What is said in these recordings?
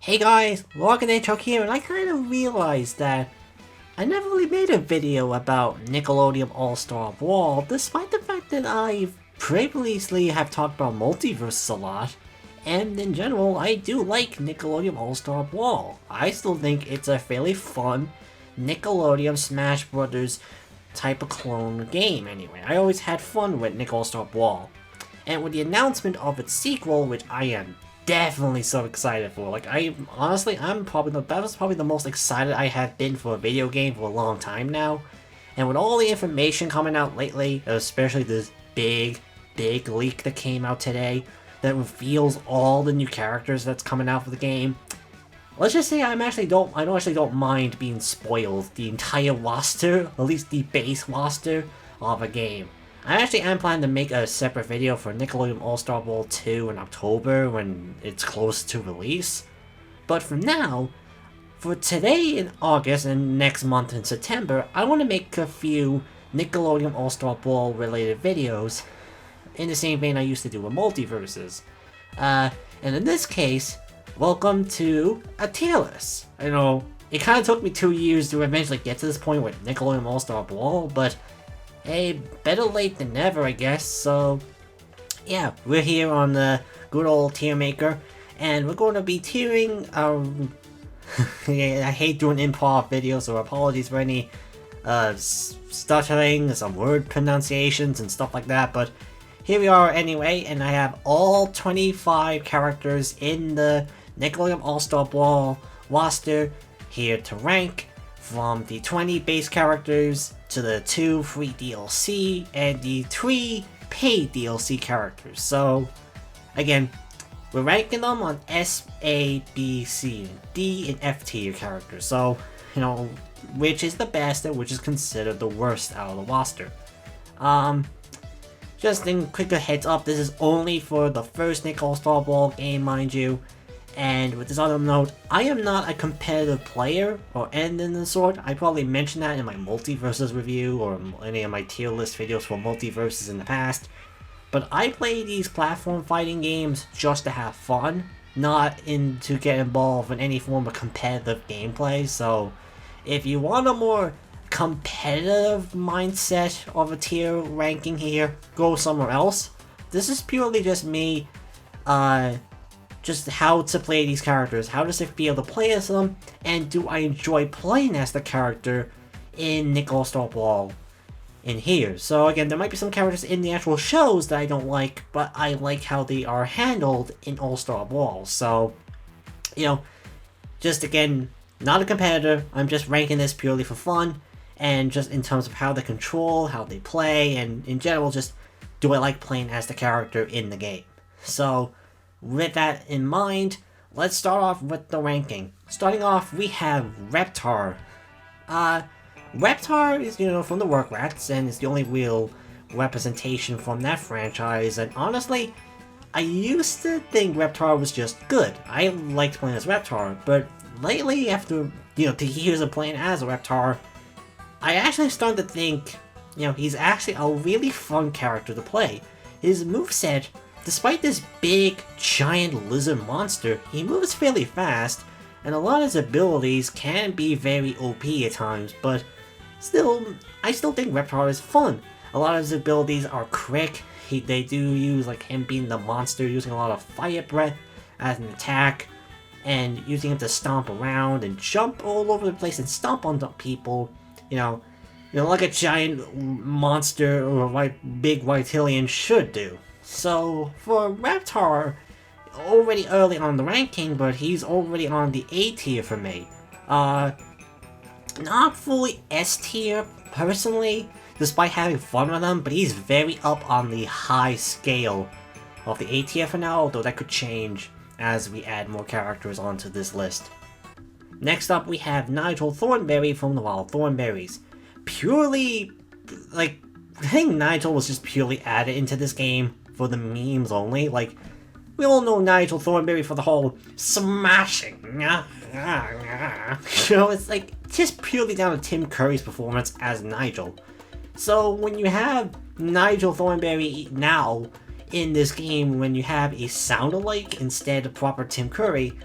Hey guys, Logan Chuck here, and I kind of realized that I never really made a video about Nickelodeon All Star Brawl, despite the fact that I previously have talked about multiverses a lot, and in general, I do like Nickelodeon All Star Brawl. I still think it's a fairly fun Nickelodeon Smash Brothers type of clone game anyway. I always had fun with Nick All Star Brawl. And with the announcement of its sequel, which I am definitely so excited for. Like, that was probably the most excited I have been for a video game for a long time now. And with all the information coming out lately, especially this big leak that came out today, that reveals all the new characters that's coming out for the game, let's just say I don't mind being spoiled the entire roster, at least the base roster of a game. I actually am planning to make a separate video for Nickelodeon All Star Brawl 2 in October when it's close to release. But for now, for today in August and next month in September, I want to make a few Nickelodeon All Star Brawl related videos in the same vein I used to do with multiverses. And in this case, welcome to a tier list. I know, it kind of took me 2 years to eventually get to this point with Nickelodeon All Star Brawl, but hey, better late than never, I guess. So, yeah, we're here on the good old tier maker, and we're going to be tiering our... I hate doing improv videos, so apologies for any stuttering, some word pronunciations and stuff like that, but here we are anyway, and I have all 25 characters in the Nickelodeon All-Star Brawl roster here to rank, from the 20 base characters to the 2 free DLC and the 3 paid DLC characters. So, again, we're ranking them on S, A, B, C, and D, and F tier characters. So, which is the best and which is considered the worst out of the roster. Just in quick heads up, this is only for the first Nick All-Star Brawl game, mind you. And with this other note, I am not a competitive player or anything of the sort. I probably mentioned that in my multiverses review or any of my tier list videos for multiverses in the past. But I play these platform fighting games just to have fun, not to get involved in any form of competitive gameplay. So if you want a more competitive mindset of a tier ranking here, go somewhere else. This is purely just me, just how to play these characters, how does it feel to play as them, and do I enjoy playing as the character in Nick All-Star Brawl in here. So again, there might be some characters in the actual shows that I don't like, but I like how they are handled in All-Star Brawl. So, just again, not a competitor, I'm just ranking this purely for fun, and just in terms of how they control, how they play, and in general, just do I like playing as the character in the game. So, with that in mind, let's start off with the ranking. Starting off, we have Reptar. Reptar is, from the Work Rats, and it's the only real representation from that franchise, and honestly, I used to think Reptar was just good. I liked playing as Reptar, but lately, after, 2 years of playing as a Reptar, I actually started to think, he's actually a really fun character to play. His moveset, despite this big, giant lizard monster, he moves fairly fast, and a lot of his abilities can be very OP at times, but I still think Reptar is fun. A lot of his abilities are quick. They do use, like, him being the monster, using a lot of fire breath as an attack, and using him to stomp around and jump all over the place and stomp on people, like a giant monster or a big Reptilian should do. So, for Reptar, already early on the ranking, but he's already on the A tier for me. Not fully S tier, personally, despite having fun with him, but he's very up on the high scale of the A tier for now, although that could change as we add more characters onto this list. Next up, we have Nigel Thornberry from the Wild Thornberries. Purely, I think Nigel was just purely added into this game for the memes only. We all know Nigel Thornberry for the whole smashing. It's just purely down to Tim Curry's performance as Nigel. So when you have Nigel Thornberry now in this game, when you have a sound-alike instead of proper Tim Curry,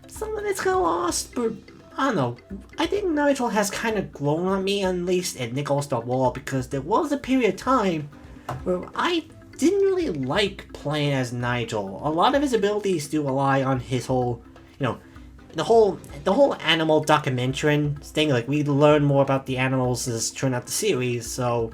some of it's kind of lost, but I don't know. I think Nigel has kind of grown on me, at least in Nickelodeon All Star Brawl, because there was a period of time where I didn't really like playing as Nigel. A lot of his abilities do rely on his whole, the whole animal documentary thing. Like, we learn more about the animals as throughout the series, so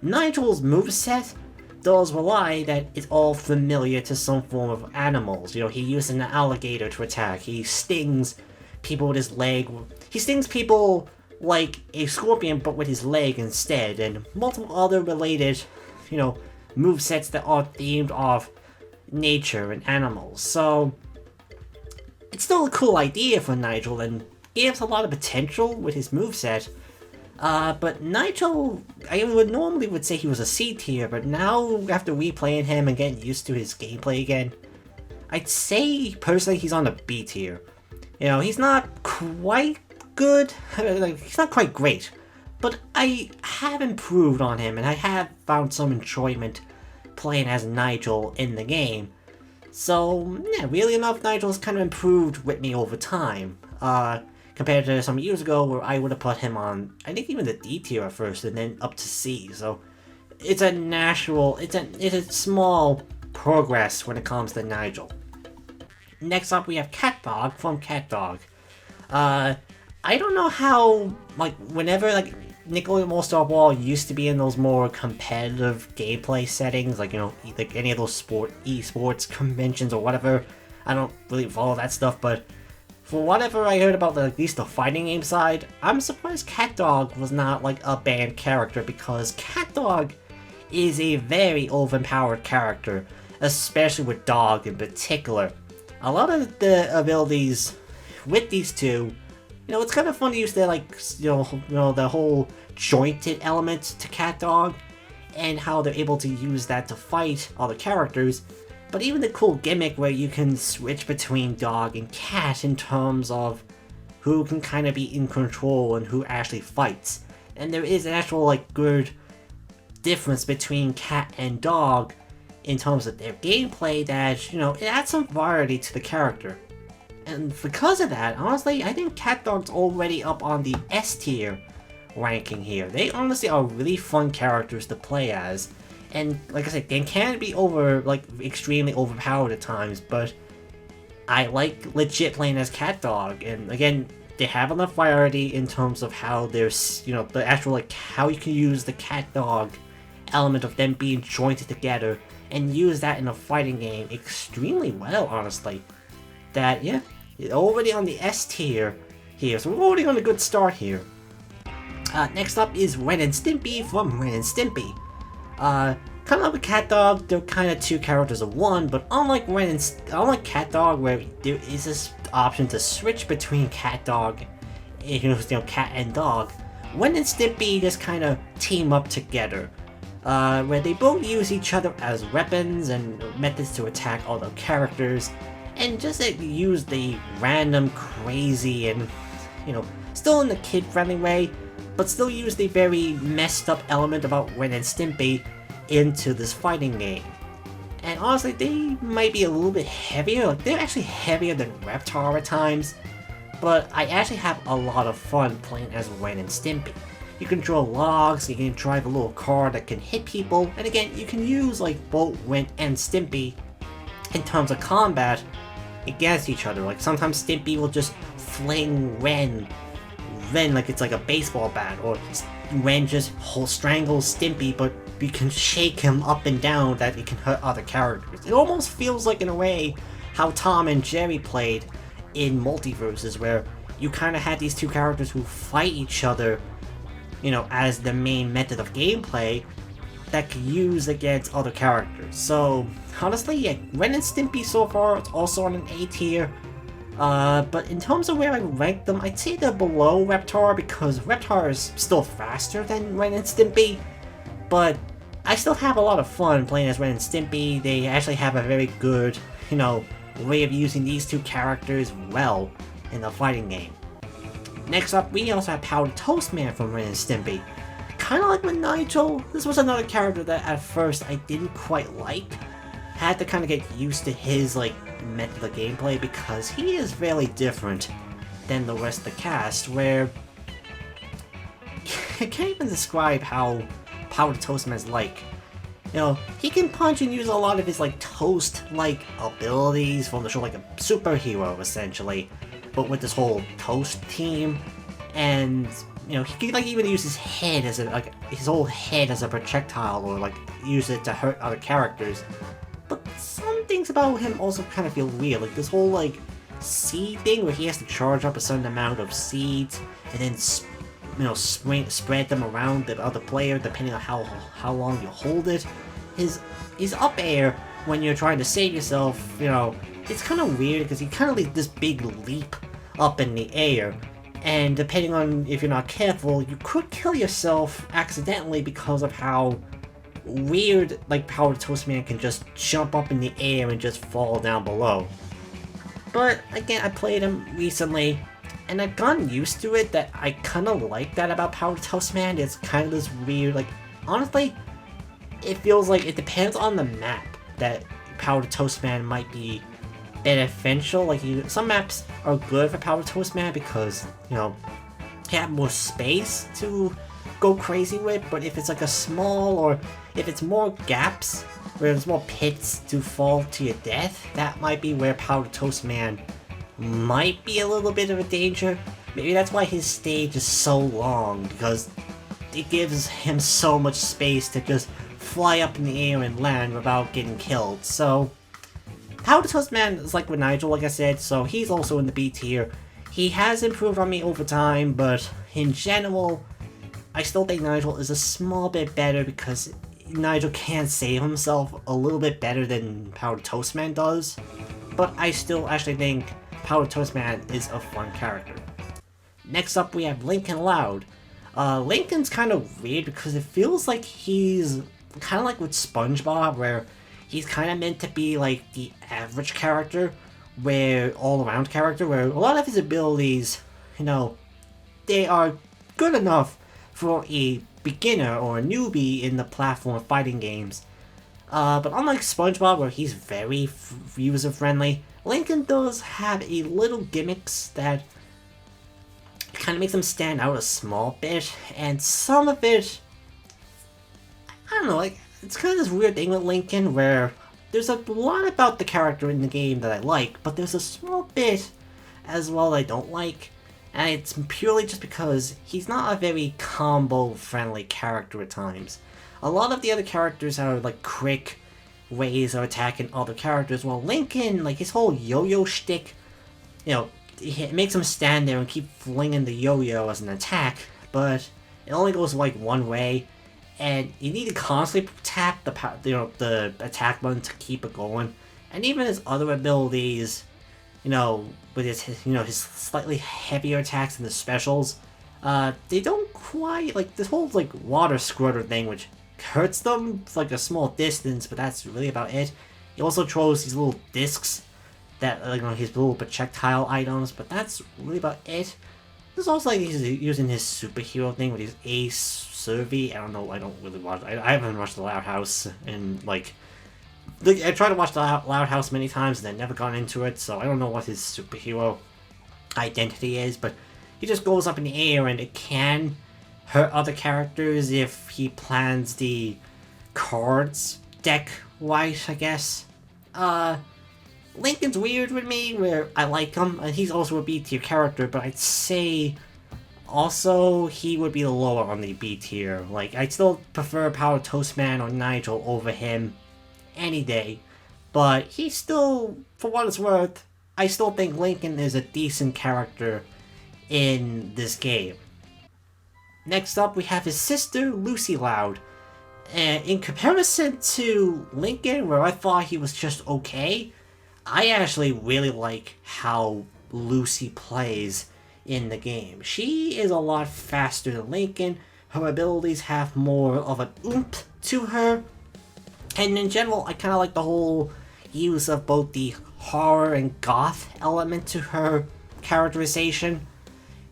Nigel's moveset does rely that it's all familiar to some form of animals. He uses an alligator to attack. He stings people with his leg. He stings people like a scorpion, but with his leg instead, and multiple other related, movesets that are themed off nature and animals. So it's still a cool idea for Nigel and gives a lot of potential with his moveset. But Nigel, I would say he was a C tier, but now after replaying him and getting used to his gameplay again, I'd say personally he's on a B tier. He's not quite good, he's not quite great, but I have improved on him and I have found some enjoyment playing as Nigel in the game. So, yeah, really enough, Nigel's kind of improved with me over time, compared to some years ago where I would have put him on, I think even the D tier at first and then up to C, so it's a small progress when it comes to Nigel. Next up we have CatDog from CatDog. I don't know how, whenever, Nickelodeon All Star Brawl used to be in those more competitive gameplay settings, like any of those esports conventions or whatever. I don't really follow that stuff, but for whatever I heard about at least the fighting game side, I'm surprised CatDog was not a banned character, because CatDog is a very overpowered character, especially with Dog in particular. A lot of the abilities with these two, it's kind of fun to use the the whole jointed element to CatDog and how they're able to use that to fight other characters. But even the cool gimmick where you can switch between Dog and Cat in terms of who can kind of be in control and who actually fights. And there is an actual good difference between Cat and Dog in terms of their gameplay that, it adds some variety to the character. And because of that, honestly, I think CatDog's already up on the S tier ranking here. They honestly are really fun characters to play as. And like I said, they can be extremely overpowered at times, but I like legit playing as CatDog. And again, they have enough variety in terms of how there's, the actual, how you can use the CatDog element of them being jointed together and use that in a fighting game extremely well, honestly. That, yeah, already on the S tier here, so we're already on a good start here. Next up is Ren and Stimpy from Ren and Stimpy. Kind of like with CatDog, they're kind of two characters of one, but unlike CatDog, where there is this option to switch between CatDog, cat and dog, Ren and Stimpy just kind of team up together, where they both use each other as weapons and methods to attack other characters, and just use the random, crazy, and still in the kid-friendly way, but still use the very messed up element about Ren and Stimpy into this fighting game. And honestly, they might be a little bit heavier. They're actually heavier than Reptar at times, but I actually have a lot of fun playing as Ren and Stimpy. You can draw logs, you can drive a little car that can hit people, and again, you can use both Ren and Stimpy in terms of combat against each other. Sometimes Stimpy will just fling Ren like it's a baseball bat, or Ren just strangles Stimpy, but you can shake him up and down that it can hurt other characters. It almost feels like, in a way, how Tom and Jerry played in Multiverses, where you kind of had these two characters who fight each other, as the main method of gameplay that could use against other characters. So, honestly, yeah, Ren and Stimpy so far is also on an A tier. But in terms of where I rank them, I'd say they're below Reptar, because Reptar is still faster than Ren and Stimpy, but I still have a lot of fun playing as Ren and Stimpy. They actually have a very good, way of using these two characters well in the fighting game. Next up, we also have Powdered Toast Man from Ren and Stimpy. Kinda like with Nigel, this was another character that at first I didn't quite like. Had to kind of get used to his, method of gameplay because he is very different than the rest of the cast, where I can't even describe how Power Toastman is like. You know, he can punch and use a lot of his like toast-like abilities from the show, like a superhero essentially, but with this whole toast team, and you know, he can like even use his head as his whole head as a projectile, or like use it to hurt other characters. But some things about him also kind of feel weird, like this whole like seed thing where he has to charge up a certain amount of seeds and then spread them around the other player depending on how long you hold it. His up air when you're trying to save yourself, you know, it's kind of weird because he kind of like this big leap up in the air, and depending on if you're not careful, you could kill yourself accidentally because of how weird like Power Toastman can just jump up in the air and just fall down below. But again, I played him recently, and I've gotten used to it that I kind of like that about Power Toastman. It's kind of this weird, like, honestly, it feels like it depends on the map that Power Toastman might be beneficial. Like, some maps are good for Power Toastman because, you know, you have more space to go crazy with, but if it's like a small, or if it's more gaps where there's more pits to fall to your death, that might be where Power Toastman might be a little bit of a danger. Maybe that's why his stage is so long, because it gives him so much space to just fly up in the air and land without getting killed. So Power Toastman is like with Nigel, like I said, so he's also in the B tier. He has improved on me over time, but in general, I still think Nigel is a small bit better because Nigel can save himself a little bit better than Power Toastman does. But I still actually think Power Toastman is a fun character. Next up, we have Lincoln Loud. Lincoln's kind of weird because it feels like he's kind of like with SpongeBob, where he's kind of meant to be like the average character, where all-around character, where a lot of his abilities, you know, they are good enough for a beginner or a newbie in the platform fighting games. But unlike SpongeBob, where he's very user-friendly, Lincoln does have a little gimmicks that kind of makes him stand out a small bit, and some of it, I don't know, like, it's kind of this weird thing with Lincoln where there's a lot about the character in the game that I like, but there's a small bit as well that I don't like, and it's purely just because he's not a very combo-friendly character at times. A lot of the other characters are like quick ways of attacking other characters, while Lincoln, like his whole yo-yo shtick, you know, it makes him stand there and keep flinging the yo-yo as an attack, but it only goes like one way, and you need to constantly tap the attack button to keep it going. And even his other abilities, you know, with his slightly heavier attacks and the specials, they don't quite, like, this whole like water squirter thing, which hurts them for like a small distance, but that's really about it. He also throws these little discs that, like, his little projectile items, but that's really about it. There's also like he's using his superhero thing with his Ace Survey. I don't know, I don't really watch, I haven't watched The Loud House, and like, I tried to watch The Loud House many times and I never got into it, so I don't know what his superhero identity is, but he just goes up in the air and it can hurt other characters if he plans the cards deck right, I guess. Lincoln's weird with me, where I like him, and he's also a B tier character, but I'd say also he would be the lower on the B tier. Like, I'd still prefer Power Toastman or Nigel over him any day, but he's still, for what it's worth, I still think Lincoln is a decent character in this game. Next up, we have his sister, Lucy Loud. And in comparison to Lincoln, where I thought he was just okay, I actually really like how Lucy plays in the game. She is a lot faster than Lincoln, her abilities have more of an oomph to her, and in general, I kind of like the whole use of both the horror and goth element to her characterization.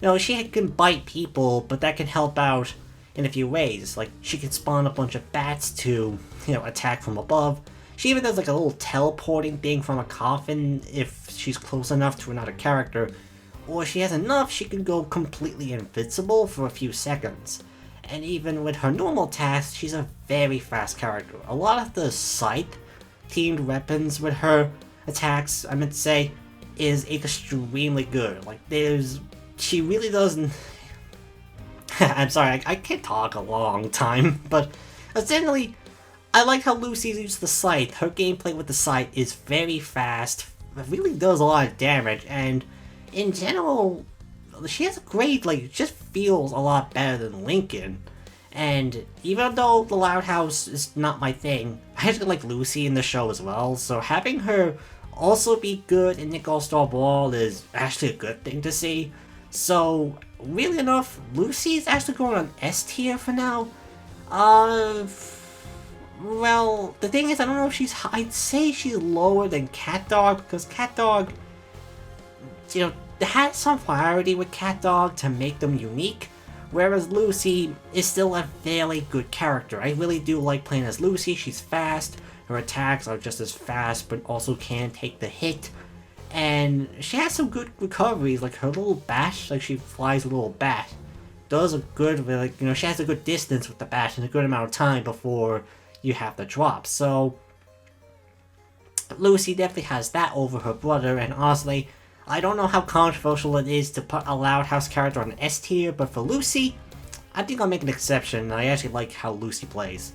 You know, she can bite people, but that can help out in a few ways. Like, she can spawn a bunch of bats to, you know, attack from above. She even does like a little teleporting thing from a coffin if she's close enough to another character, or she has enough she can go completely invincible for a few seconds. And even with her normal attacks, she's a very fast character. A lot of the scythe themed weapons with her attacks, I meant to say, is extremely good. Like she really doesn't. I'm sorry, I can't talk a long time, but essentially, I like how Lucy uses the scythe. Her gameplay with the scythe is very fast, it really does a lot of damage, and in general, she has a great, like, it just feels a lot better than Lincoln. And even though the Loud House is not my thing, I actually like Lucy in the show as well, so having her also be good in Nickelodeon All Star Brawl is actually a good thing to see. So, really enough, Lucy's actually going on S tier for now. Well, the thing is, I don't know if I'd say she's lower than CatDog, because CatDog, you know, they had some priority with CatDog to make them unique, whereas Lucy is still a fairly good character. I really do like playing as Lucy. She's fast, her attacks are just as fast, but also can take the hit, and she has some good recoveries, like her little bat, like she flies a little bat, does a good, like, you know, she has a good distance with the bat and a good amount of time before you have the drop. So Lucy definitely has that over her brother, and honestly, I don't know how controversial it is to put a Loud House character on an S tier, but for Lucy, I think I'll make an exception. I actually like how Lucy plays.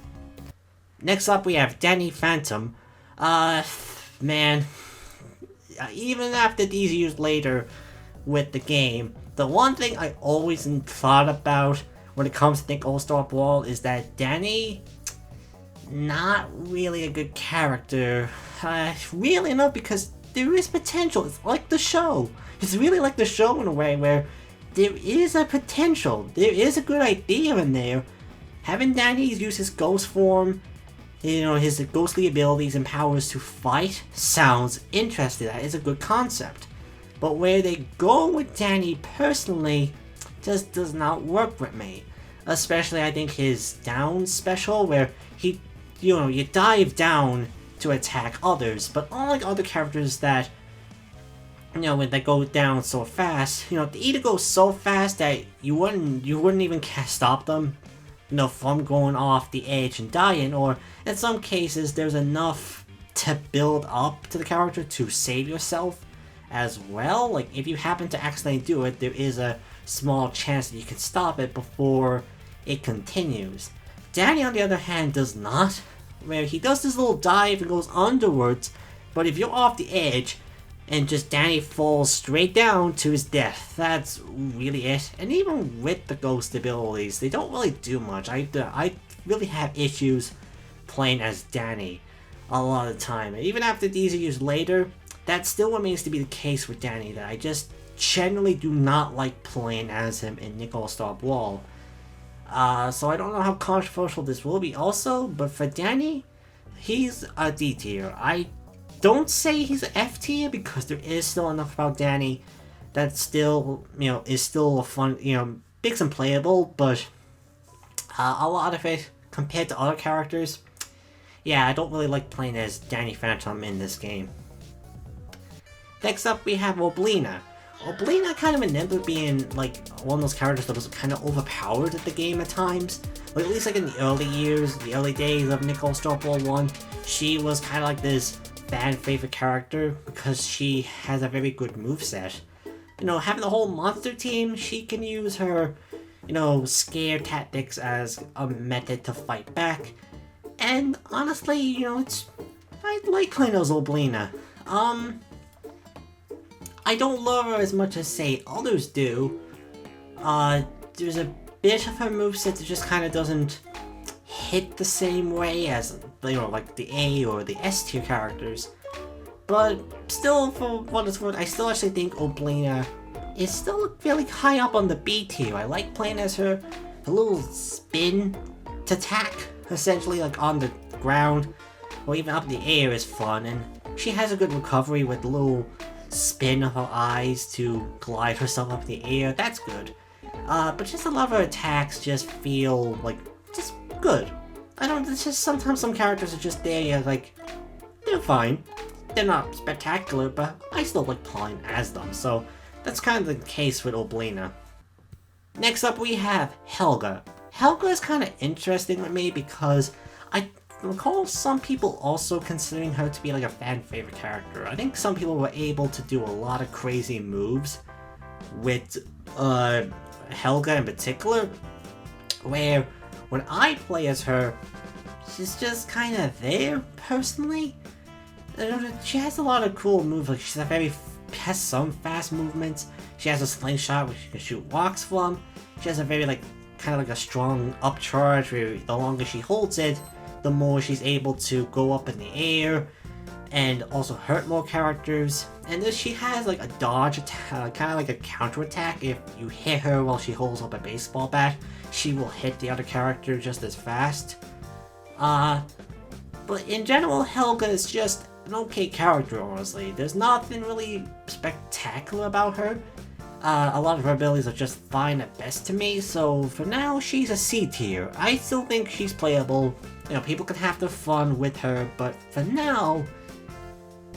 Next up, we have Danny Phantom. Man, even after these years later with the game, the one thing I always thought about when it comes to Nickelodeon All Star Brawl is that Danny, not really a good character. Really enough, because there is potential. It's like the show. It's really like the show in a way where there is a potential. There is a good idea in there. Having Danny use his ghost form, you know, his ghostly abilities and powers to fight sounds interesting. That is a good concept. But where they go with Danny personally just does not work with me. Especially, I think his down special where he, you know, you dive down to attack others, but unlike other characters that, you know, when they go down so fast, you know, they either go so fast that you wouldn't even stop them, you know, from going off the edge and dying, or in some cases there's enough to build up to the character to save yourself as well. Like, if you happen to accidentally do it, there is a small chance that you can stop it before it continues. Danny, on the other hand, does not, where he does this little dive and goes underwards, but if you're off the edge and just Danny falls straight down to his death, that's really it. And even with the ghost abilities, they don't really do much. I really have issues playing as Danny a lot of the time. And even after these years later, that still remains to be the case with Danny, that I just generally do not like playing as him in Nickelodeon All Star Brawl. So I don't know how controversial this will be also, but for Danny, he's a D tier. I don't say he's an F tier because there is still enough about Danny that still, you know, is still a fun, you know, makes him playable, but a lot of it, compared to other characters, yeah, I don't really like playing as Danny Phantom in this game. Next up, we have Oblina. Oblina kind of ended up being like one of those characters that was kind of overpowered at the game at times. Like, at least like in the early years, the early days of Nickelodeon All Star Brawl 1, she was kind of like this fan favorite character because she has a very good moveset. You know, having the whole monster team, she can use her, you know, scare tactics as a method to fight back. And honestly, you know, I like playing as Oblina. I don't love her as much as, say, others do. There's a bit of her moveset that just kind of doesn't hit the same way as, you know, like the A or the S tier characters. But still, for what it's worth, I still actually think Oblina is still fairly high up on the B tier. I like playing as her. The little spin to attack, essentially, like on the ground, or even up in the air is fun. And she has a good recovery with the little spin of her eyes to glide herself up in the air. That's good. But just a lot of her attacks just feel like just good. I don't. It's just sometimes some characters are just there. You're like, they're fine. They're not spectacular, but I still like playing as them, so that's kind of the case with Oblina. Next up we have Helga. Helga is kind of interesting with me because I recall some people also considering her to be like a fan favorite character. I think some people were able to do a lot of crazy moves with Helga in particular, where when I play as her, she's just kind of there, personally. She has a lot of cool moves, like has some fast movements. She has a slingshot which she can shoot rocks from. She has a very kind of like a strong upcharge where the longer she holds it, the more she's able to go up in the air and also hurt more characters. And then she has like a dodge attack, kind of like a counter attack. If you hit her while she holds up a baseball bat, she will hit the other character just as fast. But in general, Helga is just an okay character, honestly. There's nothing really spectacular about her. A lot of her abilities are just fine at best to me, so for now, she's a C tier. I still think she's playable. People can have their fun with her, but for now,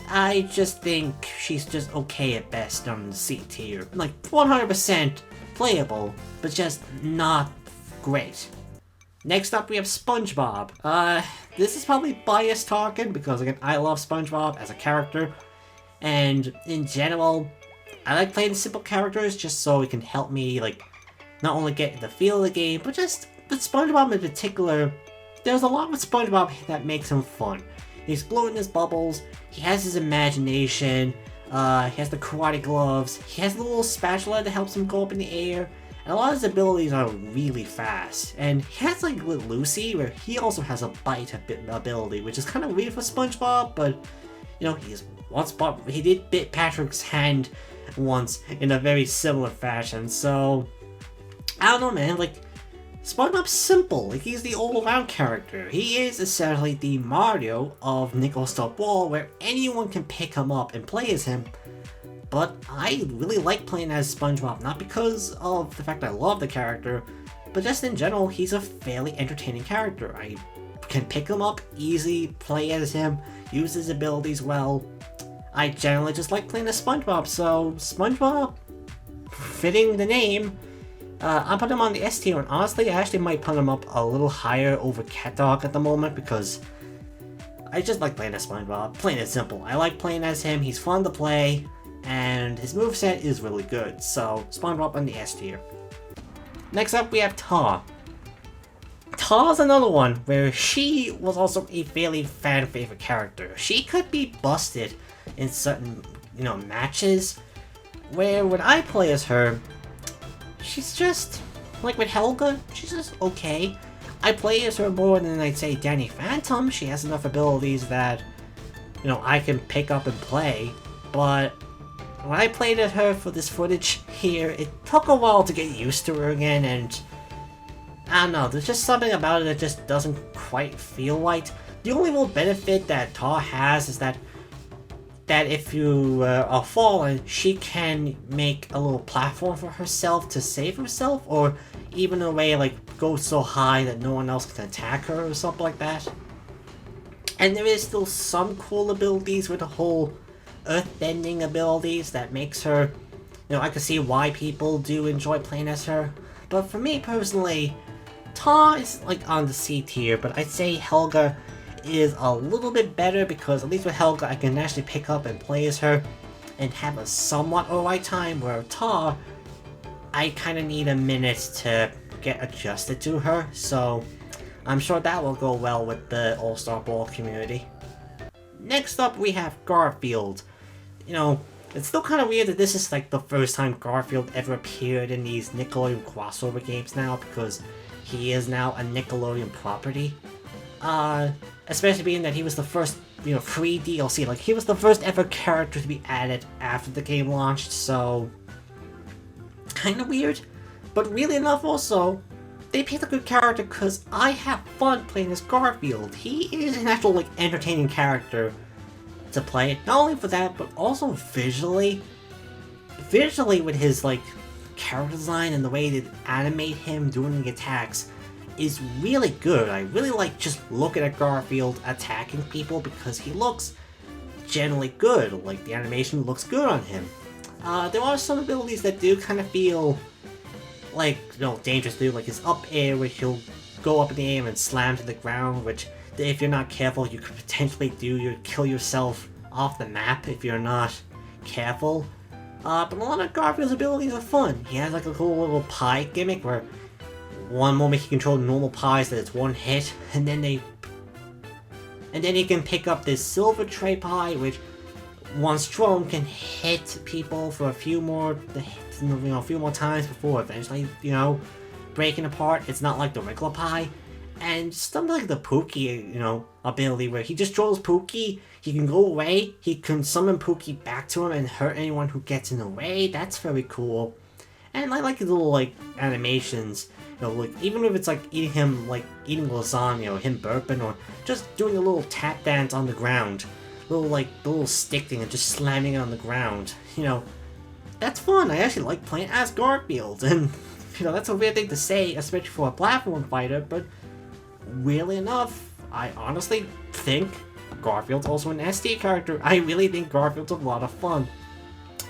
I just think she's just okay at best on the C tier. 100% playable, but just not great. Next up, we have SpongeBob. This is probably biased talking, because again, I love SpongeBob as a character, and in general, I like playing simple characters just so it can help me, not only get the feel of the game, but just with SpongeBob in particular, there's a lot with SpongeBob that makes him fun. He's blowing his bubbles, he has his imagination, he has the karate gloves, he has the little spatula that helps him go up in the air, and a lot of his abilities are really fast. And he has with Lucy, where he also has a bite ability, which is kind of weird for SpongeBob, but he did bit Patrick's hand once in a very similar fashion, so I don't know, man. SpongeBob's simple. He's the all-around character. He is essentially the Mario of Nickelodeon All Star Brawl, where anyone can pick him up and play as him. But I really like playing as SpongeBob, not because of the fact I love the character, but just in general, he's a fairly entertaining character. I can pick him up easy, play as him, use his abilities well. I generally just like playing as SpongeBob, so SpongeBob, fitting the name, I put him on the S tier, and honestly, I actually might put him up a little higher over CatDog at the moment, because I just like playing as SpongeBob, plain and simple. I like playing as him, he's fun to play, and his moveset is really good, so SpongeBob on the S tier. Next up, we have Tar. Tar's another one where she was also a fairly fan favorite character. She could be busted in certain, matches, where when I play as her, she's just, with Helga, she's just okay. I play as her more than I'd say Danny Phantom. She has enough abilities that, I can pick up and play, but when I played as her for this footage here, it took a while to get used to her again, and I don't know, there's just something about it that just doesn't quite feel right. The only real benefit that Tar has is that if you are fallen, she can make a little platform for herself to save herself, or even a way go so high that no one else can attack her or something like that. And there is still some cool abilities with the whole earthbending abilities that makes her, I can see why people do enjoy playing as her. But for me personally, Tar is on the C tier, but I'd say Helga is a little bit better, because at least with Helga I can actually pick up and play as her and have a somewhat alright time, where Tar, I kind of need a minute to get adjusted to her, so I'm sure that will go well with the All Star Brawl community. Next up, we have Garfield. It's still kind of weird that this is the first time Garfield ever appeared in these Nickelodeon crossover games now, because he is now a Nickelodeon property. Especially being that he was the first, free DLC. He was the first ever character to be added after the game launched, so kind of weird. But really enough also, they picked a good character because I have fun playing as Garfield. He is an actual, entertaining character to play. Not only for that, but also visually. Visually with his, character design and the way they animate him doing the attacks is really good. I really like just looking at Garfield attacking people, because he looks generally good, like the animation looks good on him. There are some abilities that do kind of feel like, dangerous to do, like his up air, where he'll go up in the air and slam to the ground, which if you're not careful, you could potentially kill yourself off the map if you're not careful. But a lot of Garfield's abilities are fun. He has like a cool little pie gimmick where one moment he controls normal pies that it's one hit, and then he can pick up this silver tray pie, which once thrown can hit people for a few more times before eventually, breaking apart. It's not like the regular pie. And something like the Pookie, ability where he just throws Pookie, he can go away, he can summon Pookie back to him and hurt anyone who gets in the way. That's very cool. And I like his little, animations, even if it's eating lasagna, or him burping, or just doing a little tap dance on the ground. The little stick thing and just slamming it on the ground. That's fun. I actually like playing as Garfield, and, that's a weird thing to say, especially for a platform fighter, but weirdly enough, I honestly think Garfield's also an SD character. I really think Garfield's a lot of fun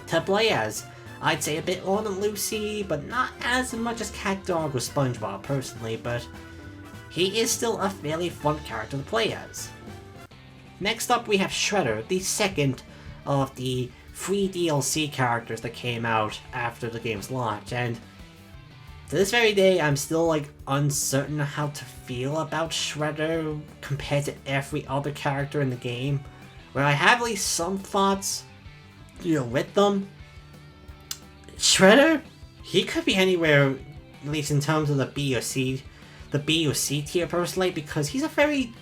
to play as. I'd say a bit more than Lucy, but not as much as Cat Dog or SpongeBob personally, but he is still a fairly fun character to play as. Next up we have Shredder, the second of the free DLC characters that came out after the game's launch, and to this very day, I'm still uncertain how to feel about Shredder compared to every other character in the game. Where I have at least some thoughts, with them. Shredder, he could be anywhere, at least in terms of the B or C tier personally, because he's a very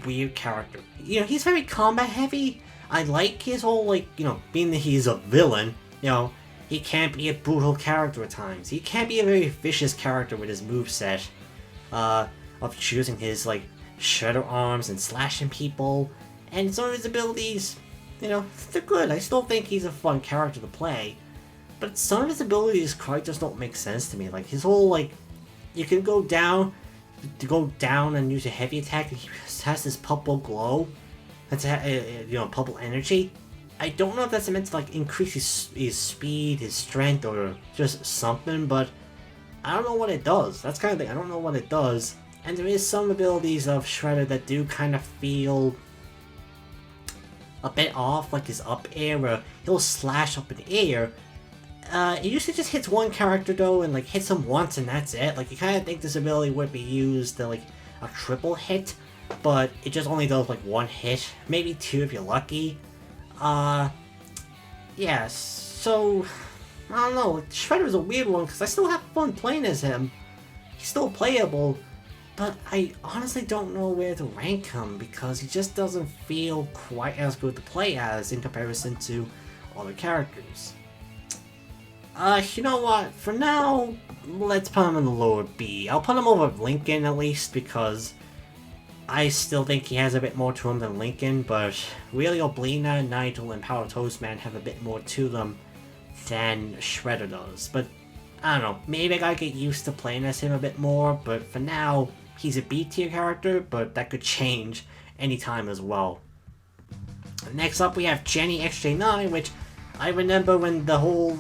weird character. He's very combat heavy. I like his whole being that he's a villain. He can't be a brutal character at times. He can't be a very vicious character with his moveset of choosing his Shredder arms and slashing people. And some of his abilities, they're good. I still think he's a fun character to play. But some of his abilities quite just don't make sense to me. Like his whole you can go down and use a heavy attack, and he has this purple glow. That's purple energy. I don't know if that's meant to increase his speed, his strength, or just something, but I don't know what it does. That's kind of the thing. I don't know what it does. And there is some abilities of Shredder that do kind of feel a bit off, like his up air, where he'll slash up in the air. It usually just hits one character though, and hits him once and that's it. You kind of think this ability would be used to a triple hit, but it just only does one hit, maybe two if you're lucky. Yeah, so, I don't know, Shredder's a weird one, because I still have fun playing as him. He's still playable, but I honestly don't know where to rank him, because he just doesn't feel quite as good to play as in comparison to other characters. You know what, for now, let's put him in the lower B. I'll put him over Lincoln at least, because I still think he has a bit more to him than Lincoln, but really Oblina, Nigel, and Power Toastman have a bit more to them than Shredder does. But, I don't know, maybe I gotta get used to playing as him a bit more, but for now, he's a B tier character, but that could change anytime as well. Next up we have Jenny XJ9, which I remember when the whole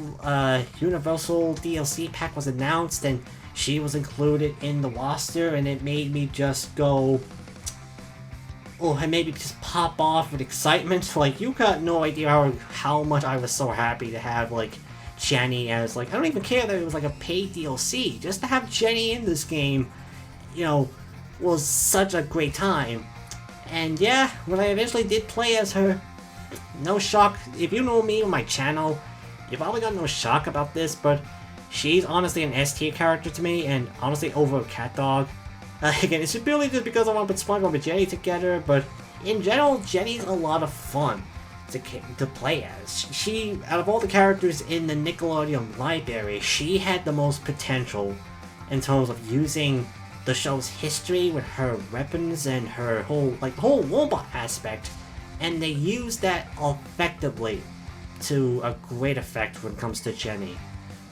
Universal DLC pack was announced and she was included in the roster, and it made me just go... Oh, it made me just pop off with excitement. You got no idea how much I was so happy to have, Jenny as, I don't even care that it was, a paid DLC. Just to have Jenny in this game, was such a great time. And yeah, when I eventually did play as her, no shock. If you know me on my channel, you probably got no shock about this, but she's honestly an S tier character to me, and honestly over Cat Dog. Again, it's purely just because I want to put SpongeBob and Jenny together, but in general, Jenny's a lot of fun to play as. She, out of all the characters in the Nickelodeon library, she had the most potential in terms of using the show's history with her weapons and her whole robot aspect, and they used that effectively to a great effect when it comes to Jenny.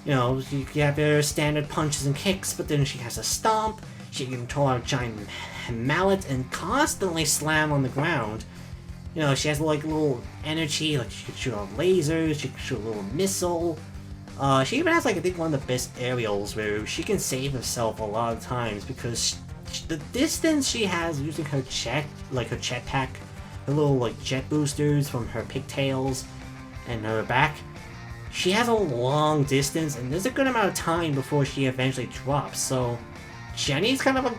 You have her standard punches and kicks, but then she has a stomp. She can throw out a giant mallet and constantly slam on the ground. You know, she has like little energy, like she can shoot off lasers, she can shoot a little missile. She even has like I think one of the best aerials where she can save herself a lot of times because the distance she has using her jetpack, her little like jet boosters from her pigtails and her back. She has a long distance and there's a good amount of time before she eventually drops. So Jenny's kind of a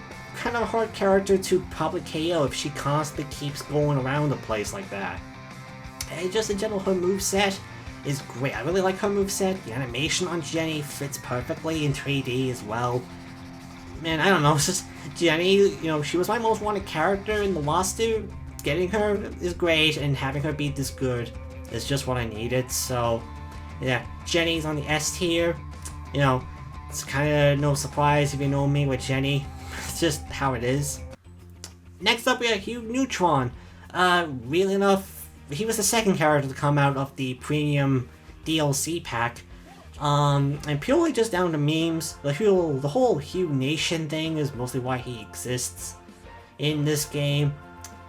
hard character to probably KO if she constantly keeps going around the place like that. And just in general, her moveset is great. I really like her moveset. The animation on Jenny fits perfectly in 3D as well. Man, I don't know, it's just Jenny, you know, she was my most wanted character in the roster. Getting her is great, and having her be this good is just what I needed. So, yeah, Jenny's on the S tier. You know, it's kind of no surprise if you know me with Jenny. It's just how it is. Next up, we have Hugh Neutron. Really enough, he was the second character to come out of the premium DLC pack. And purely just down to memes. The whole Hugh Nation thing is mostly why he exists in this game.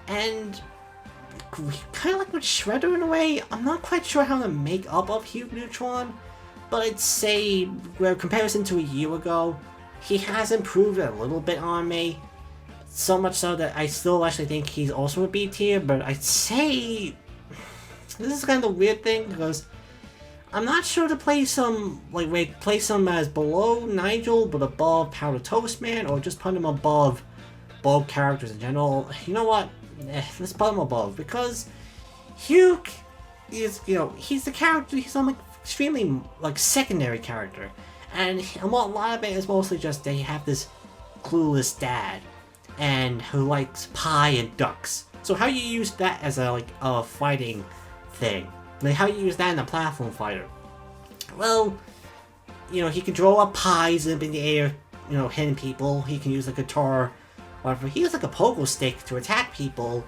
And kind of like with Shredder in a way, I'm not quite sure how to make up of Hugh Neutron, but I'd say, in comparison to a year ago, he has improved a little bit on me. So much so that I still actually think he's also a B tier, but I'd say this is kind of a weird thing because I'm not sure to place him as below Nigel but above Powder Toast Man, or just put him above both characters in general. You know what? Let's put him above, because Hugh is, you know, he's the character, he's an extremely secondary character, and a lot of it is mostly just they have this clueless dad and who likes pie and ducks. So how you use that as a fighting thing? Like how you use that in a platform fighter? Well, you know, he can draw up pies up in the air, you know, hitting people. He can use a guitar, whatever. He uses like a pogo stick to attack people.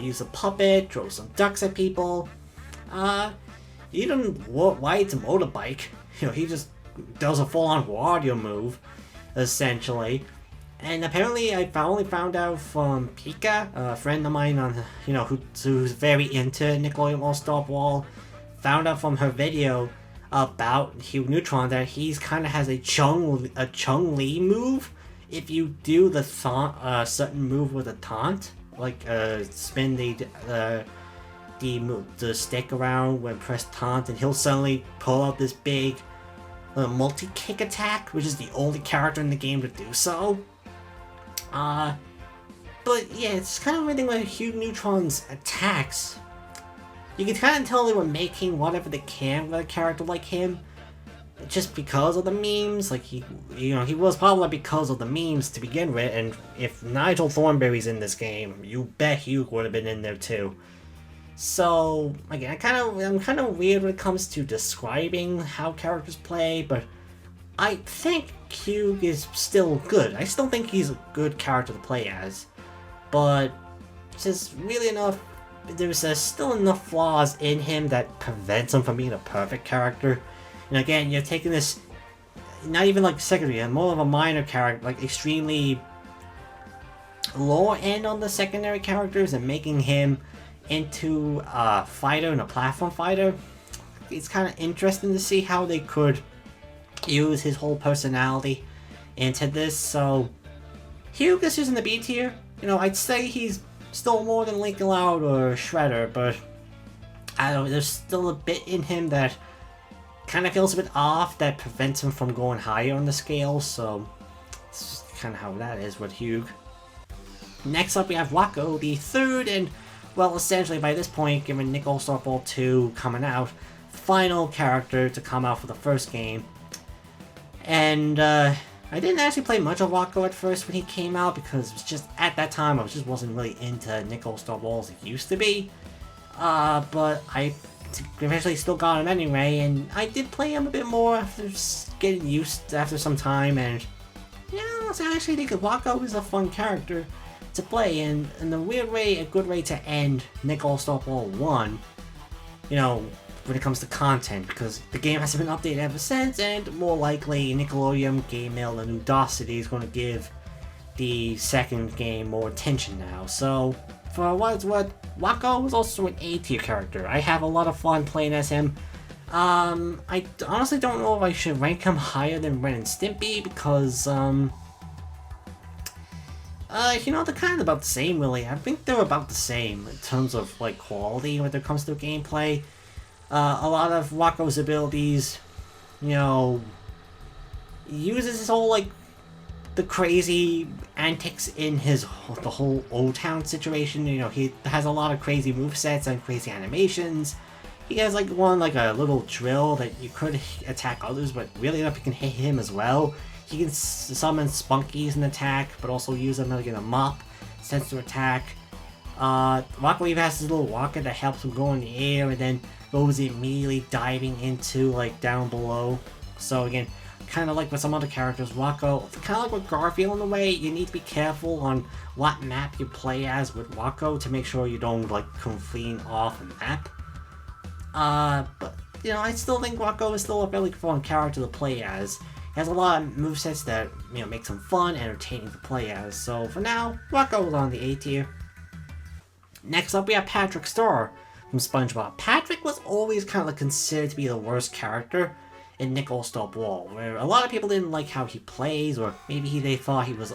Use a puppet, throw some ducks at people. Even rides a motorbike. You know, he just does a full-on warrior move, essentially. And apparently, I only found out from Pika, a friend of mine on, you know, who's very into Nickelodeon All Star Brawl, found out from her video about Hugh Neutron that he's kind of has a Chun-Li move. If you do the certain move with a taunt, like spin the stick around when press taunt, and he'll suddenly pull out this big multi-kick attack, which is the only character in the game to do so. But yeah, it's kind of amazing with Hugh Neutron's attacks. You can kind of tell they were making whatever they can with a character like him, just because of the memes. Like he was popular because of the memes to begin with, and if Nigel Thornberry's in this game, you bet Hugh would have been in there too. So again, I'm kind of weird when it comes to describing how characters play, but I think Hugh is still good. I still think he's a good character to play as, but just really enough, there's still enough flaws in him that prevents him from being a perfect character. And again, you're taking this, not even like secondary, more of a minor character, like extremely lower end on the secondary characters, and making him into a fighter and a platform fighter. It's kind of interesting to see how they could use his whole personality into this. So Hugh is using the B tier. You know, I'd say he's still more than Lincoln Loud or Shredder, but I don't know, there's still a bit in him that kind of feels a bit off that prevents him from going higher on the scale. So it's kind of how that is with Hugh. Next up, we have Wako, the third and, well, essentially by this point, given Nick All Star Brawl 2 coming out, final character to come out for the first game. And I didn't actually play much of Wako at first when he came out, because it was just, at that time, I just wasn't really into Nick All Star Brawl as it used to be. But I eventually still got him anyway, and I did play him a bit more after getting used after some time, and yeah, I actually think Wako is a fun character to play, and in a weird way, a good way to end Nick All Star Brawl 1, you know, when it comes to content, because the game hasn't been updated ever since, and more likely Nickelodeon Game Mail and Udacity is going to give the second game more attention now. So for what it's worth, Wako was also an A tier character. I have a lot of fun playing as him. I honestly don't know if I should rank him higher than Ren and Stimpy because, they're kind of about the same, really. I think they're about the same in terms of, like, quality when it comes to gameplay. A lot of Wako's abilities, uses his whole, like, the crazy antics in the whole Old Town situation. He has a lot of crazy movesets and crazy animations. He has, like, a little drill that you could attack others, but really enough you can hit him as well. He can summon Spunkies and attack, but also use them like in a mop sense to attack. Wako even has this little walker that helps him go in the air and then goes immediately diving into, like, down below. So again, kind of like with some other characters, Wako, kind of like with Garfield in a way, you need to be careful on what map you play as with Wako to make sure you don't, like, completely off the map. But, I still think Wako is still a fairly fun character to play as. He has a lot of movesets that, makes him fun, entertaining to play as. So for now, Wako is on the A tier. Next up, we have Patrick Star from SpongeBob. Patrick was always kind of considered to be the worst character in Nickelodeon All Star Brawl, where a lot of people didn't like how he plays, or maybe they thought he was,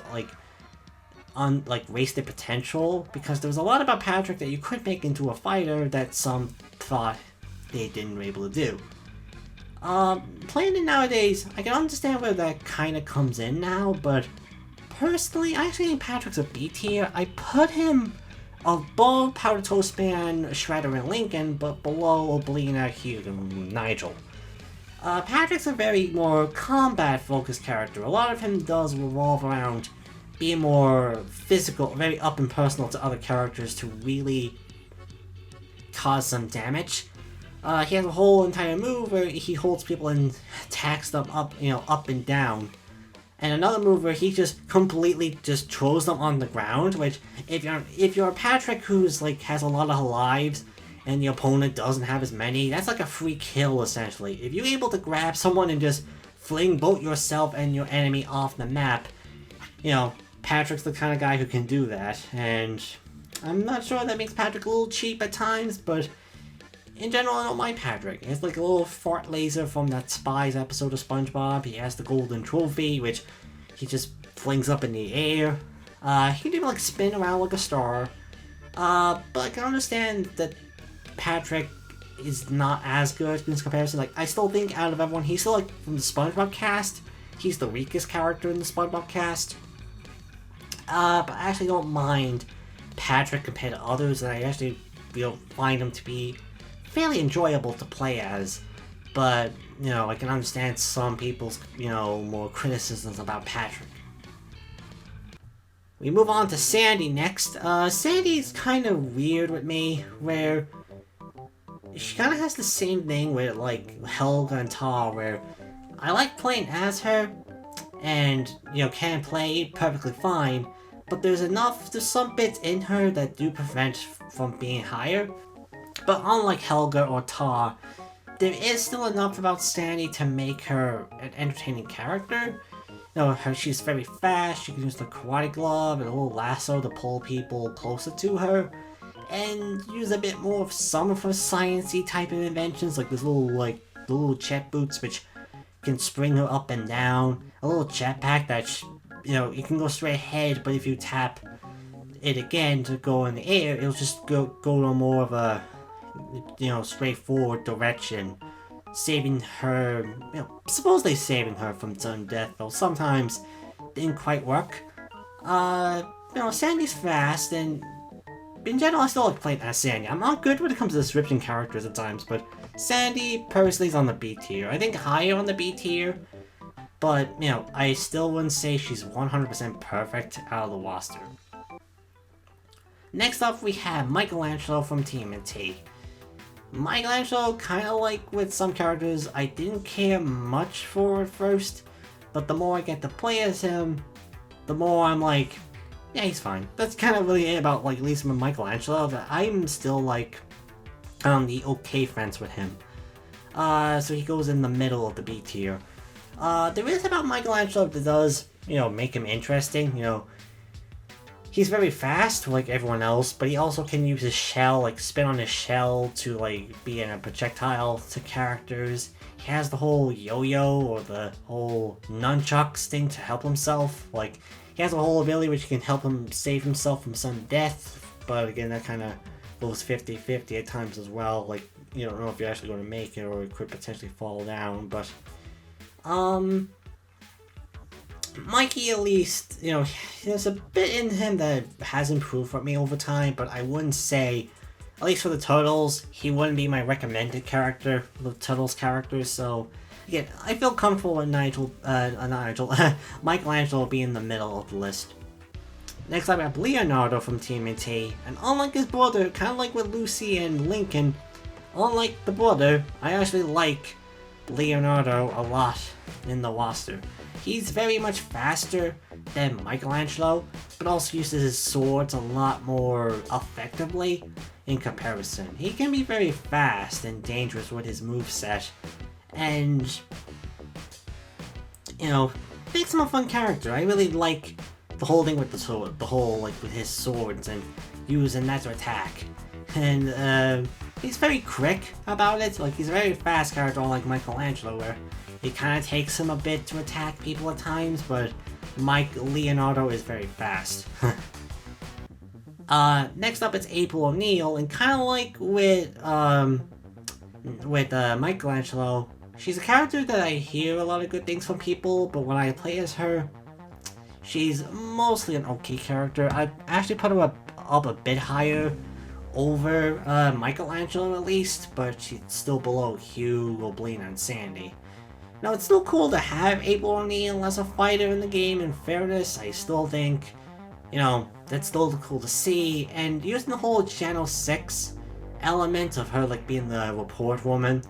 wasted potential, because there was a lot about Patrick that you could make into a fighter that some thought they didn't were able to do. Playing it nowadays, I can understand where that kind of comes in now, but personally, I actually think Patrick's a B tier. I put him above Powder Toast Man, Shredder, and Lincoln, but below Oblina, Hugh, and Nigel. Patrick's a very more combat-focused character. A lot of him does revolve around being more physical, very up and personal to other characters to really cause some damage. He has a whole entire move where he holds people and attacks them up and down. And another move where he just completely just throws them on the ground, which if you're Patrick who's has a lot of lives and the opponent doesn't have as many, that's like a free kill essentially. If you're able to grab someone and just fling both yourself and your enemy off the map, Patrick's the kind of guy who can do that. And I'm not sure that makes Patrick a little cheap at times, but in general, I don't mind Patrick. He has like a little fart laser from that Spies episode of SpongeBob. He has the golden trophy, which he just flings up in the air. He can even spin around like a star. But I can understand that Patrick is not as good in comparison. I still think out of everyone, he's still from the SpongeBob cast, he's the weakest character in the SpongeBob cast. But I actually don't mind Patrick compared to others, and I actually find him to be fairly enjoyable to play as, but, I can understand some people's, more criticisms about Patrick. We move on to Sandy next. Sandy's kind of weird with me, where she kind of has the same thing with, Helga and Tar, where I like playing as her, and, can play perfectly fine, but there's some bits in her that do prevent from being higher. But unlike Helga or Tar, there is still enough about Sandy to make her an entertaining character. She's very fast, she can use the karate glove and a little lasso to pull people closer to her, and use a bit more of some of her science-y type of inventions, like this little jet boots which can spring her up and down, a little jetpack that, you can go straight ahead, but if you tap it again to go in the air, it'll just go to more of a straightforward direction, saving her, supposedly saving her from sudden death, though sometimes didn't quite work. Sandy's fast, and in general I still like playing as Sandy. I'm not good when it comes to description characters at times, but Sandy personally is on the B tier. I think higher on the B tier, but, I still wouldn't say she's 100% perfect out of the roster. Next up, we have Michelangelo from TMNT. Michelangelo, kind of like with some characters, I didn't care much for at first, but the more I get to play as him, the more I'm like, yeah, he's fine. That's kind of really it about, at least with Michelangelo, that I'm still, on the okay fence with him. So he goes in the middle of the B tier. There is about Michelangelo that does, make him interesting, He's very fast, like everyone else, but he also can use his shell, like spin on his shell to like be in a projectile to characters. He has the whole yo-yo or the whole nunchucks thing to help himself. Like, he has a whole ability which can help him save himself from sudden death, but again, that kind of goes 50-50 at times as well. Like, you don't know if you're actually going to make it or it could potentially fall down, but Mikey, at least, you know, there's a bit in him that has improved for me over time, but I wouldn't say, at least for the Turtles, he wouldn't be my recommended character, the Turtles characters, so, again, I feel comfortable with Michelangelo being in the middle of the list. Next up, I have Leonardo from TMNT, and unlike his brother, kind of like with Lucy and Lincoln, unlike the brother, I actually like Leonardo a lot in the roster. He's very much faster than Michelangelo, but also uses his swords a lot more effectively in comparison. He can be very fast and dangerous with his moveset, and, you know, makes him a fun character. I really like the whole thing with the sword, the whole, like, with his swords and using that to attack. And, he's very quick about it. Like, he's a very fast character, unlike Michelangelo, where it kind of takes him a bit to attack people at times, but Leonardo is very fast. Next up, it's April O'Neil, and kind of like with Michelangelo, she's a character that I hear a lot of good things from people, but when I play as her, she's mostly an okay character. I actually put her up a bit higher over Michelangelo at least, but she's still below Hugh, Goblin, and Sandy. Now, it's still cool to have April O'Neil as a fighter in the game. In fairness, I still think, you know, that's still cool to see. And using the whole Channel 6 element of her, like, being the report woman,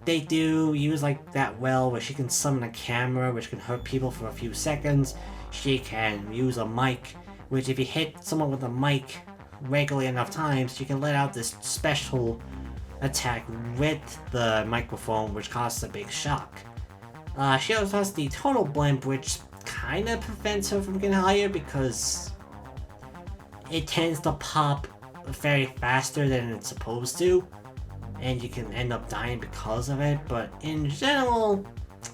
they do use, like, that well, where she can summon a camera, which can hurt people for a few seconds. She can use a mic, which if you hit someone with a mic regularly enough times, you can let out this special attack with the microphone, which causes a big shock. She also has the Total Blimp, which kind of prevents her from getting higher because it tends to pop very faster than it's supposed to, and you can end up dying because of it. But in general,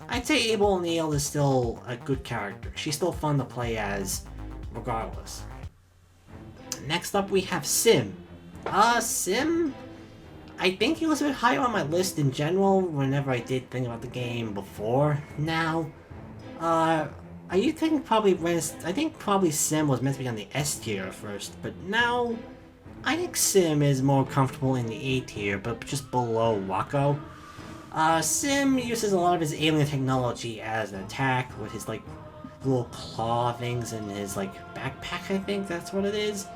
I'd say April O'Neil is still a good character. She's still fun to play as, regardless. Next up, we have Sim. Sim, I think he was a bit higher on my list in general whenever I did think about the game before now. I think probably Sim was meant to be on the S tier first, but now I think Sim is more comfortable in the A tier, but just below Wako. Sim uses a lot of his alien technology as an attack with his like little claw things in his like backpack, I think that's what it is.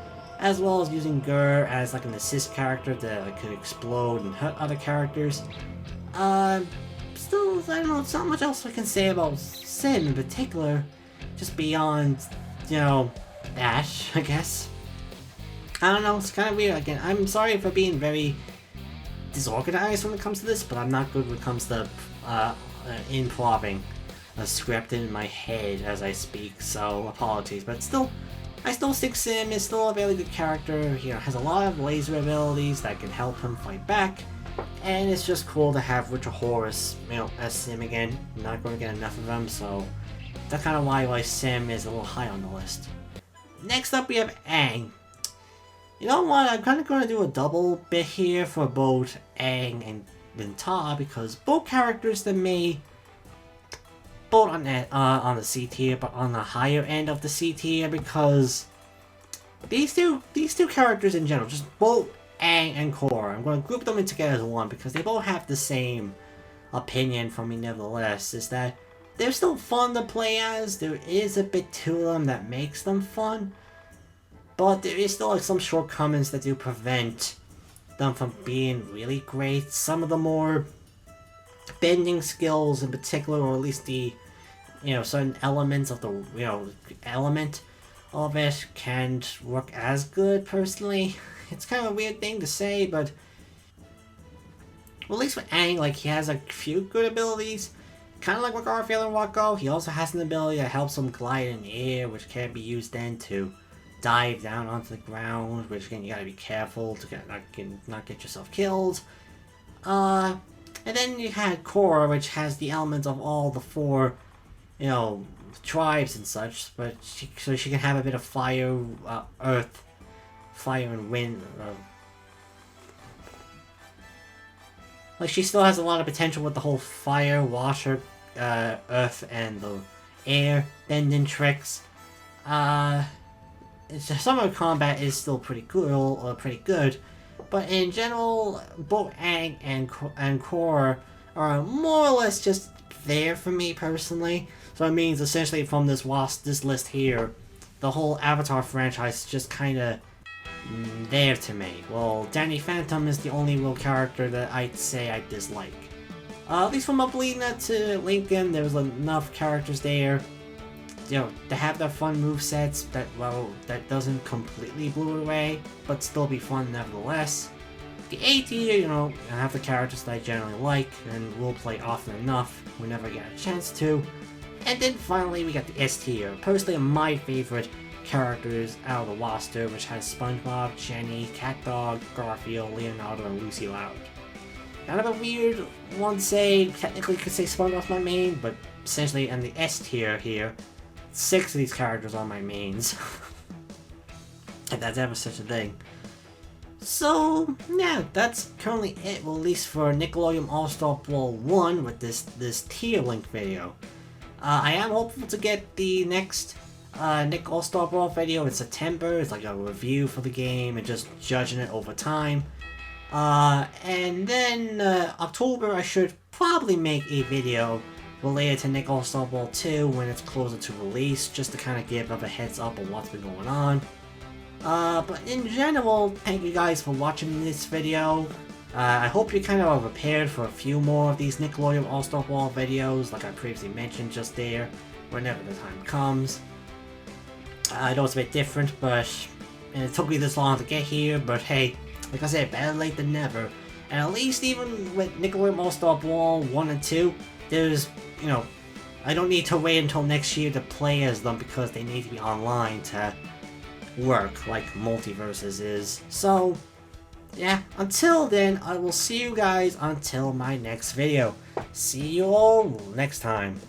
As well as using Gur as like an assist character that could explode and hurt other characters. Still, I don't know, it's not much else I can say about Sim in particular, just beyond, you know, that, I guess. I don't know, it's kind of weird. Again, I'm sorry for being very disorganized when it comes to this, but I'm not good when it comes to improving a script in my head as I speak, so apologies, but still, I still think Sim is still a very good character. He has a lot of laser abilities that can help him fight back, and it's just cool to have Richard Horus, you know, as Sim again. I'm not going to get enough of him, so that's kind of why Sim is a little high on the list. Next up, we have Aang. You know what? I'm kind of going to do a double bit here for both Aang and Ta, because both characters to me, both on the C tier, but on the higher end of the C tier, because these two characters in general, just both Aang and Korra, I'm going to group them in together as one because they both have the same opinion from me nevertheless, is that they're still fun to play as. There is a bit to them that makes them fun, but there is still like some shortcomings that do prevent them from being really great. Some of the more bending skills in particular, or at least the, you know, certain elements of the, you know, element of it can't work as good personally. It's kind of a weird thing to say, but well, at least with Aang, like, he has a few good abilities. Kind of like with Garfield and Wako, he also has an ability that helps him glide in the air, which can be used then to dive down onto the ground, which again you gotta be careful to not get yourself killed. And then you had Korra, which has the elements of all the four, tribes and such, but so she can have a bit of fire, earth, fire and wind. Like she still has a lot of potential with the whole fire, water, earth, and the air bending tricks. Some of the combat is still pretty cool, pretty good, but in general, both Aang and Korra are more or less just there for me personally. So it means essentially from this list here, the whole Avatar franchise is just kind of there to me. Well, Danny Phantom is the only real character that I'd say I dislike. At least from Ablina to Lincoln, there was enough characters there, to have their fun movesets that doesn't completely blow it away, but still be fun nevertheless. The A tier, I have the characters that I generally like and will play often enough whenever I get a chance to. And then finally we got the S tier, personally my favorite characters out of the roster, which has SpongeBob, Jenny, CatDog, Garfield, Leonardo, and Lucy Loud. Kind of a weird one to say, technically could say SpongeBob's my main, but essentially in the S tier here, 6 of these characters are my mains. If that's ever such a thing. So, yeah, that's currently it, well, at least for Nickelodeon All Star Brawl 1 with this tier link video. I am hopeful to get the next Nick All Star Brawl video in September. It's like a review for the game and just judging it over time. And then October I should probably make a video related to Nick All Star Brawl 2 when it's closer to release, just to kind of give a heads up on what's been going on. But in general, thank you guys for watching this video. I hope you kind of are prepared for a few more of these Nickelodeon All Star Brawl videos, like I previously mentioned just there, whenever the time comes. I know it's a bit different, and it took me this long to get here, but hey, like I said, better late than never. And at least even with Nickelodeon All Star Brawl 1 and 2, there's, I don't need to wait until next year to play as them because they need to be online to work like Multiverses is. So, yeah, until then, I will see you guys until my next video. See you all next time.